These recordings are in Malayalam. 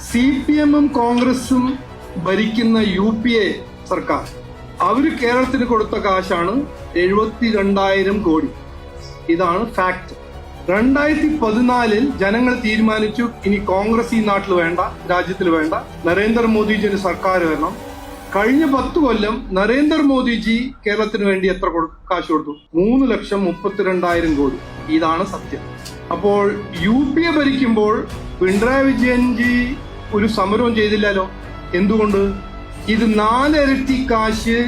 CPM-ഉം കോൺഗ്രസും ഭരിക്കുന്ന UPA സർക്കാർ അവര് കേരളത്തിന് കൊടുത്ത കാശാണ് 72,000 കോടി. ഇതാണ് ഫാക്ട്. 2014 ജനങ്ങൾ തീരുമാനിച്ചു ഇനി കോൺഗ്രസ് ഈ നാട്ടിൽ വേണ്ട, രാജ്യത്തിൽ വേണ്ട, നരേന്ദ്രമോദിജിന് സർക്കാർ വരണം. കഴിഞ്ഞ 10 കൊല്ലം നരേന്ദ്രമോദിജി കേരളത്തിന് വേണ്ടി എത്ര കാശ് കൊടുത്തു? 3,32,000 കോടി. ഇതാണ് സത്യം. അപ്പോൾ UPA ഭരിക്കുമ്പോൾ പിണറായി വിജയൻജി ഒരു സമരവും ചെയ്തില്ലല്ലോ. എന്തുകൊണ്ട്? ഇത് 4 ഇരട്ടി കാശ്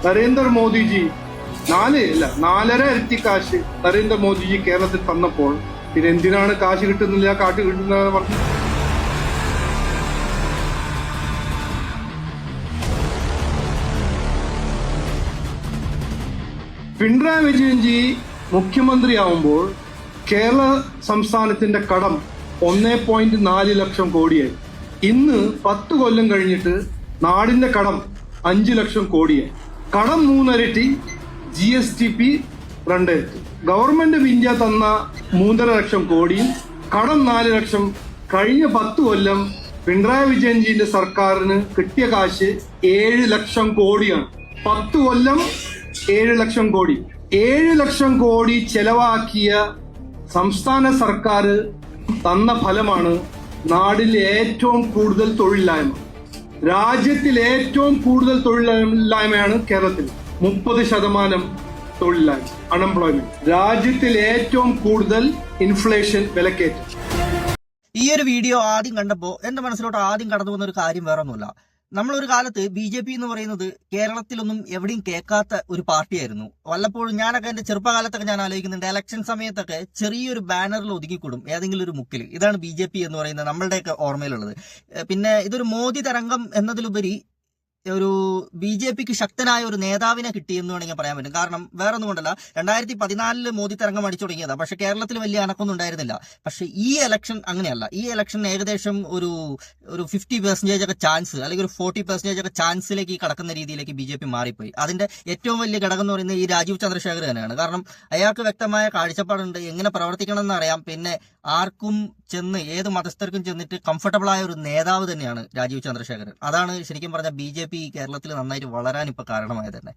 നരേന്ദ്രമോദിജി 4.5 ഇരട്ടി കാശ് നരേന്ദ്രമോദിജി കേരളത്തിൽ തന്നപ്പോൾ പിന്നെ എന്തിനാണ് കാശ് കിട്ടുന്നില്ല, കാട്ട് കിട്ടുന്ന പറഞ്ഞു? പിണറായി വിജയൻജി മുഖ്യമന്ത്രിയാവുമ്പോൾ കേരള സംസ്ഥാനത്തിന്റെ കടം 1.4 ലക്ഷം കോടിയായി. ഇന്ന് 10 കൊല്ലം കഴിഞ്ഞിട്ട് നാടിന്റെ കടം 5 ലക്ഷം കോടിയായി. കടം 3 ഇരട്ടി, GSTP 2 ഇരട്ടി. ഗവൺമെന്റ് ഓഫ് ഇന്ത്യ തന്ന 3.5 ലക്ഷം കോടിയും കടം 4 ലക്ഷം. കഴിഞ്ഞ 10 കൊല്ലം പിണറായി വിജയൻജിന്റെ സർക്കാരിന് കിട്ടിയ കാശ് 7 ലക്ഷം കോടിയാണ്. 10 കൊല്ലം 7 ലക്ഷം കോടി. 7 ലക്ഷം കോടി ചെലവാക്കിയ സംസ്ഥാന സർക്കാർ തന്ന ഫലമാണ് നാടിലെ ഏറ്റവും കൂടുതൽ തൊഴിലില്ലായ്മ. രാജ്യത്തിൽ ഏറ്റവും കൂടുതൽ തൊഴിലില്ലായ്മയാണ് കേരളത്തിൽ. 30% തൊഴിലില്ലായ്മ, അൺഎംപ്ലോയ്മെന്റ്. രാജ്യത്തിൽ ഏറ്റവും കൂടുതൽ ഇൻഫ്ലേഷൻ, വിലക്കയറ്റം. ഈ ഒരു വീഡിയോ ആദ്യം കണ്ടപ്പോൾ എന്റെ മനസ്സിലോട്ട് ആദ്യം കടന്നു വന്ന ഒരു കാര്യം വേറെ ഒന്നുമില്ല. നമ്മളൊരു കാലത്ത് BJP എന്ന് പറയുന്നത് കേരളത്തിലൊന്നും എവിടെയും കേൾക്കാത്ത ഒരു പാർട്ടിയായിരുന്നു. വല്ലപ്പോഴും ഞാനൊക്കെ എന്റെ ചെറുപ്പകാലത്തൊക്കെ ഞാൻ ആലോചിക്കുന്നുണ്ട്, ഇലക്ഷൻ സമയത്തൊക്കെ ചെറിയൊരു ബാനറിൽ ഒതുക്കിക്കൂടും ഏതെങ്കിലും ഒരു മുക്കിൽ. ഇതാണ് BJP എന്ന് പറയുന്നത് നമ്മളുടെയൊക്കെ ഓർമ്മയിലുള്ളത്. പിന്നെ ഇതൊരു മോദി തരംഗം എന്നതിലുപരി ഒരു BJPക്ക് ശക്തനായ ഒരു നേതാവിനെ കിട്ടിയെന്ന് വേണമെങ്കിൽ പറയാൻ പറ്റും. കാരണം വേറെ ഒന്നും കൊണ്ടല്ല, 2014 മോദി തരംഗം അടിച്ചു തുടങ്ങിയതാണ്. പക്ഷെ കേരളത്തിൽ വലിയ അനക്കൊന്നും ഉണ്ടായിരുന്നില്ല. പക്ഷെ ഈ ഇലക്ഷൻ അങ്ങനെയല്ല. ഈ ഇലക്ഷൻ ഏകദേശം ഒരു 50% ഒക്കെ ചാൻസ്, അല്ലെങ്കിൽ ഒരു 40% ഒക്കെ ചാൻസിലേക്ക് കടക്കുന്ന രീതിയിലേക്ക് BJP മാറിപ്പോയി. അതിന്റെ ഏറ്റവും വലിയ ഘടകം എന്ന് പറയുന്നത് ഈ രാജീവ് ചന്ദ്രശേഖർ തന്നെയാണ്. കാരണം അയാൾക്ക് വ്യക്തമായ കാഴ്ചപ്പാടുണ്ട്, എങ്ങനെ പ്രവർത്തിക്കണം എന്നറിയാം. പിന്നെ ആർക്കും ചെന്ന്, ഏത് മതസ്ഥർക്കും ചെന്നിട്ട് കംഫർട്ടബിൾ ആയ ഒരു നേതാവ് തന്നെയാണ് രാജീവ് ചന്ദ്രശേഖരൻ. അതാണ് ശരിക്കും പറഞ്ഞാൽ BJP കേരളത്തിൽ നന്നായിട്ട് വളരാൻ ഇപ്പൊ കാരണമായത് തന്നെ.